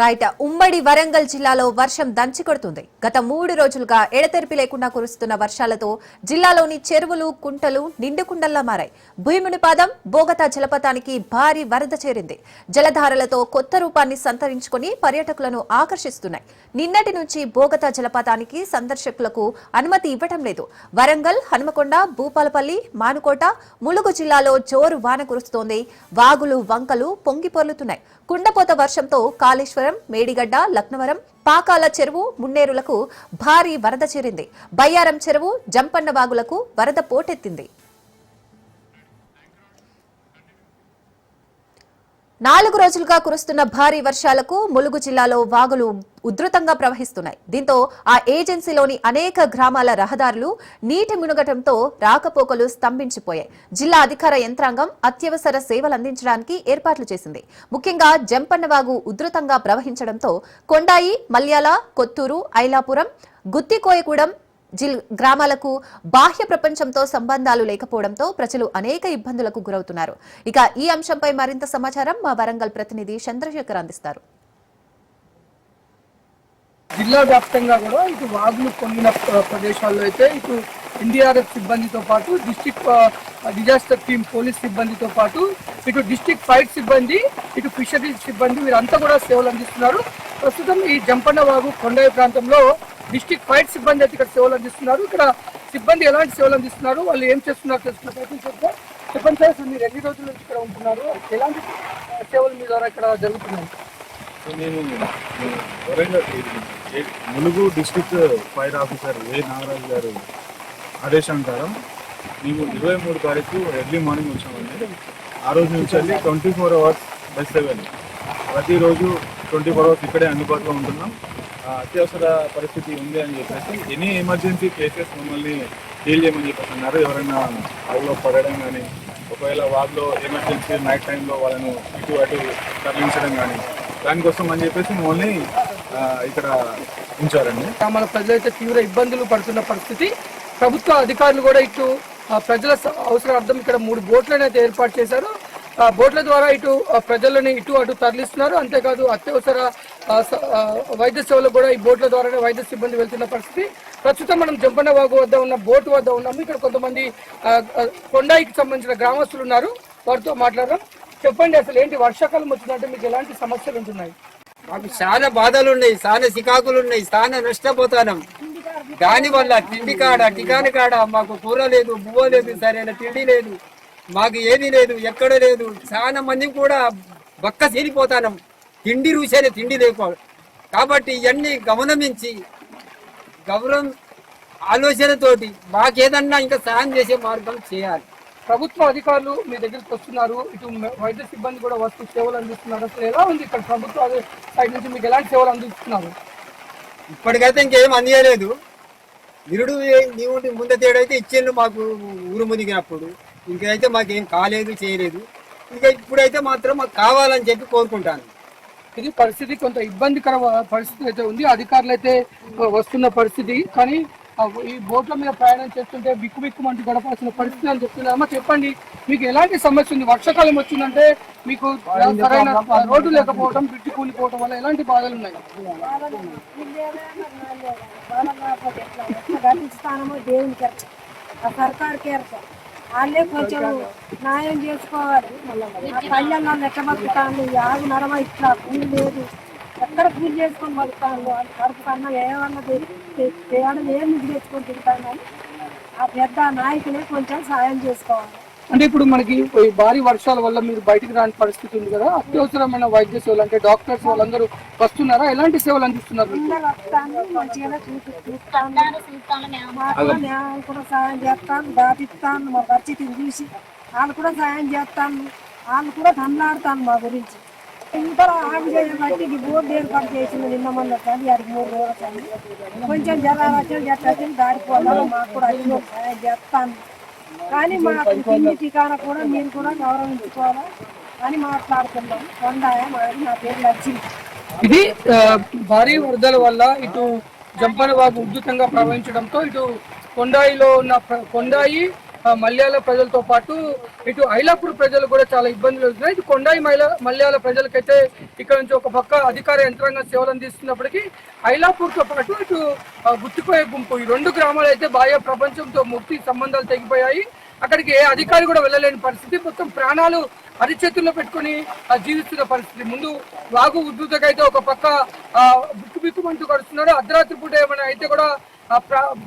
Right ఉమ్మడి వరంగల్ జిల్లాలో వర్షం దంచి కొడుతుంది. గత 3 రోజులుగా ఎడతెరిపి లేకుండా కురుస్తున్న వర్షాలతో జిల్లాలోని చెరువులు, కుంటలు నిండుకుండల్లా మారాయి. భూమునిపాదం, బోగతా జలపాతానికి భారీ వరద చేరింది. జలధారలతో కొత్త రూపాన్ని సంతరించుకుని పర్యాటకులను ఆకర్షిస్తున్నాయి. నిన్నటి నుంచి బోగతా జలపాతానికి సందర్శకులకు అనుమతి ఇవ్వడం లేదు. వరంగల్, హనుమకొండ, భూపాలపల్లి, మానుకోట, ములుగు జిల్లాలో జోరు వాన కురుస్తోంది. వాగులు, వంకలు పొంగి పొర్లుతున్నాయి. కుండపోత వర్షంతో కాళేశ్వరం, మేడిగడ్డ, లక్నవరం, పాకాల చెరువు, మున్నేరులకు భారీ వరద చేరింది. బయ్యారం చెరువు, జంపన్న వాగులకు వరద పోటెత్తింది. 4 రోజులుగా కురుస్తున్న భారీ వర్షాలకు ములుగు జిల్లాలో వాగులు ఉధృతంగా ప్రవహిస్తున్నాయి. దీంతో ఆ ఏజెన్సీలోని అనేక గ్రామాల రహదారులు నీటి మునగటంతో రాకపోకలు స్తంభించిపోయాయి. జిల్లా అధికార యంత్రాంగం అత్యవసర సేవలు అందించడానికి ఏర్పాట్లు చేసింది. ముఖ్యంగా జంపన్న వాగు ఉధృతంగా ప్రవహించడంతో కొండాయి, మల్యాల, కొత్తూరు, ఐలాపురం, గుత్తికోయగూడెం గ్రామాలకు బాహ్య ప్రపంచంతో సంబంధాలు లేకపోవడంతో ప్రజలు అనేక ఇబ్బందులకు గురవుతున్నారు. ఇక ఈ అంశంపై మరింత సమాచారం మా వరంగల్ ప్రతినిధి చంద్రశేఖర్ అందిస్తారు. జిల్లా వ్యాప్తంగా కూడా ఇటు వాగులు పొంగిన ప్రదేశాల్లో అయితే ఇటు ఎన్డీఆర్ఎఫ్ సిబ్బందితో పాటు డిస్ట్రిక్ట్ డిజాస్టర్ టీమ్ పోలీస్ సిబ్బందితో పాటు ఇటు డిస్ట్రిక్ట్ ఫైర్ సిబ్బంది, ఇటు ఫిషరీస్ సిబ్బంది వీరంతా కూడా సేవలు అందిస్తున్నారు. ప్రస్తుతం ఈ జంపన్న వాగు కొండయ ప్రాంతంలో డిస్ట్రిక్ట్ ఫైర్ సిబ్బంది అయితే ఇక్కడ సేవలు అందిస్తున్నారు. ఇక్కడ సిబ్బంది ఎలాంటి సేవలు అందిస్తున్నారు, వాళ్ళు ఏం చేస్తున్నారు తెలుసుకున్న ప్రయత్నం చేద్దాం. చెప్పండి సార్, మీరు ఎన్ని రోజుల నుంచి ఇక్కడ ఉంటున్నారు, ఎలాంటి సేవలు మీ ద్వారా ఇక్కడ జరుగుతున్నాయి? నేను ములుగు డిస్ట్రిక్ట్ ఫైర్ ఆఫీసర్ ఏ నాగరాజు గారు ఆదేశానుసారం మేము 23 తారీఖు ఎర్లీ మార్నింగ్ వచ్చామండి. ఆ రోజు నుంచి వెళ్ళి 24 అవర్స్ బస్ సేవలు ప్రతిరోజు 24 అవర్స్ ఇక్కడే అందుబాటులో ఉంటున్నాం. అత్యవసర పరిస్థితి ఉంది అని చెప్పేసి ఎనీ ఎమర్జెన్సీ కేసెస్ మమ్మల్ని డీల్ చేయమని చెప్పేసి అన్నారు. ఎవరైనా వాగులో పడడం కానీ, ఒకవేళ వాగులో ఎమర్జెన్సీ నైట్ టైంలో వాళ్ళను ఇటు అటు తరలించడం కానీ, దానికోసం అని చెప్పేసి మమ్మల్ని ఇక్కడ ఉంచారండి. మన ప్రజలైతే తీవ్ర ఇబ్బందులు పడుతున్న పరిస్థితి. ప్రభుత్వ అధికారులు కూడా ఇటు ప్రజల అవసరార్థం ఇక్కడ 3 బోట్లను అయితే ఏర్పాటు చేశారు. బోట్ల ద్వారా ఇటు ప్రజలని ఇటు అటు తరలిస్తున్నారు. అంతేకాదు అత్యవసర వైద్య సేవలు కూడా ఈ బోట్ల ద్వారానే వైద్య సిబ్బంది వెళ్తున్న పరిస్థితి. ప్రస్తుతం మనం జంపన్న వాగు వద్ద ఉన్న బోటు వద్ద ఉన్నాము. ఇక్కడ కొంతమంది కొండాయికి సంబంధించిన గ్రామస్తులు ఉన్నారు, వారితో మాట్లాడదాం. చెప్పండి, అసలు ఏంటి వర్షాకాలం వచ్చిందంటే మీకు ఎలాంటి సమస్యలు ఉంటున్నాయి? మాకు చాలా బాధలు ఉన్నాయి, చాలా సికాకులు ఉన్నాయి, చాలా నష్టపోతాం. దానివల్ల తిండి కాడ, టికాని కాడ మాకు కూర లేదు, బువ్వ లేదు, సరైన తిండి లేదు, మాకు ఏది లేదు, ఎక్కడ లేదు. చాలా మంది కూడా బక్క సీలిపోతాం. తిండి రుచైన తిండి లేకపోవడం కాబట్టి ఇవన్నీ గమనించి గౌరవం ఆలోచనతోటి మాకేదన్నా ఇంకా సాయం చేసే మార్గం చేయాలి. ప్రభుత్వ అధికారులు మీ దగ్గరికి వస్తున్నారు, ఇటు వైద్య సిబ్బంది కూడా వస్తూ సేవలు అందిస్తున్నారు. అసలు ఎలా ఉంది ఇక్కడ ప్రభుత్వ సైడ్ నుంచి మీకు ఎలాంటి సేవలు అందిస్తున్నారు? ఇప్పటికైతే ఇంకేం అందియలేదు. నిరుడు నీవుడి ముందు తేడైతే ఇచ్చేళ్ళు మాకు ఊరు మునిగినప్పుడు, ఇంకైతే మాకేం కాలేదు, చేయలేదు. ఇంకా ఇప్పుడైతే మాత్రం మాకు కావాలని చెప్పి కోరుకుంటాను. ఇది పరిస్థితి కొంత ఇబ్బందికర పరిస్థితి అయితే ఉంది. అధికారులు అయితే వస్తున్న పరిస్థితి, కానీ ఈ బోట్ల మీద ప్రయాణం చేస్తుంటే బిక్కుమంటూ గడపాల్సిన పరిస్థితి అని చెప్తున్నారమ్మా. చెప్పండి, మీకు ఎలాంటి సమస్య ఉంది? వర్షాకాలం వచ్చిందంటే మీకు సరైన రోడ్డు లేకపోవడం, బ్రిడ్జి కూలిపోవడం వల్ల ఎలాంటి బాధలు ఉన్నాయి? వాళ్ళే కొంచెం న్యాయం చేసుకోవాలి. పల్లెల్లో ఎట్ట బతుకుతాను, యాగు నడమ ఇట్లా కూలి లేదు, ఎక్కడ పూజ చేసుకొని బతుకుతాను. కడుపు కన్నా ఏమన్నా తేడా ఏం నిధి తెచ్చుకొని తింటాను అని ఆ పెద్ద నాయకులే కొంచెం సాయం చేసుకోవాలి. అంటే ఇప్పుడు మనకి భారీ వర్షాల వల్ల మీరు బయటికి రాని పరిస్థితి ఉంది కదా, అత్యవసరమైన వైద్య సేవలు అంటే డాక్టర్స్ వాళ్ళందరూ వస్తున్నారా? ఎలాంటి సేవలు అందిస్తున్నారు? మంచిగా చూస్తాను, న్యాయం కూడా సాయం చేస్తాను, దాటిస్తాను. మా పరిస్థితిని చూసి వాళ్ళు కూడా సాయం చేస్తాను, వాళ్ళు కూడా దండాడుతాను మా గురించి. ఇంత ఆమె బట్టి బోర్డు ఏర్పాటు చేసింది నిన్న మొన్న, కానీ అది 3 రోజులు కొంచెం జలాలక్షలు చెట్టు దాడిపోవాలి. మాకు కూడా అన్ని సాయం చేస్తాను, కానీ మాకు తిండి టికాన కూడా మీరు కూడా గౌరవించుకోవాలి అని మాట్లాడుతున్నాం. కొండాయ మాది, నా పేరు లక్ష్మి. ఇది భారీ వరదల వల్ల ఇటు జంపన్న వాగు ఉధృతంగా ప్రవహించడంతో ఇటు కొండాయిలో ఉన్న కొండాయి మల్యాల ప్రజలతో పాటు ఇటు ఐలాపూర్ ప్రజలు కూడా చాలా ఇబ్బందులు అవుతున్నాయి. ఇటు కొండాయి మల్యాల ప్రజలకైతే ఇక్కడ నుంచి ఒక పక్క అధికార యంత్రాంగం సేవలు అందిస్తున్నప్పటికీ ఐలాపూర్తో పాటు ఇటు గుత్తికోయ గుంపు ఈ 2 గ్రామాలు అయితే బాహ్య ప్రపంచంతో ముక్తి సంబంధాలు తెగిపోయాయి. అక్కడికి ఏ అధికారి కూడా వెళ్ళలేని పరిస్థితి, మొత్తం ప్రాణాలు అరిచేతుల్లో పెట్టుకుని జీవిస్తున్న పరిస్థితి. ముందు వాగు ఉద్ధృతగా అయితే ఒక పక్క బిక్కుబిక్కుమంటూ గడుస్తున్నారు. అర్ధరాత్రి పూట ఏమైనా అయితే కూడా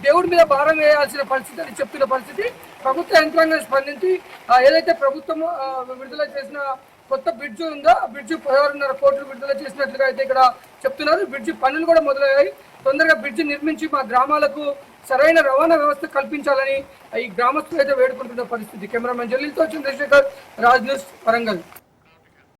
దేవుడి మీద భారం వేయాల్సిన పరిస్థితి అని చెప్తున్న పరిస్థితి. ప్రభుత్వ యంత్రాంగం స్పందించి ఏదైతే ప్రభుత్వం విడుదల చేసిన కొత్త బ్రిడ్జ్ ఉందో ఆ బ్రిడ్జ్ 16.5 కోట్లు విడుదల చేసినట్లుగా అయితే ఇక్కడ చెప్తున్నారు. బ్రిడ్జ్ పనులు కూడా మొదలయ్యాయి. తొందరగా బ్రిడ్జ్ నిర్మించి మా గ్రామాలకు సరైన రవాణా వ్యవస్థ కల్పించాలని ఈ గ్రామస్తులు అయితే వేడుకుంటున్న పరిస్థితి. కెమెరామెన్ జలీల్తో చంద్రశేఖర్, రాజ్ న్యూస్, వరంగల్.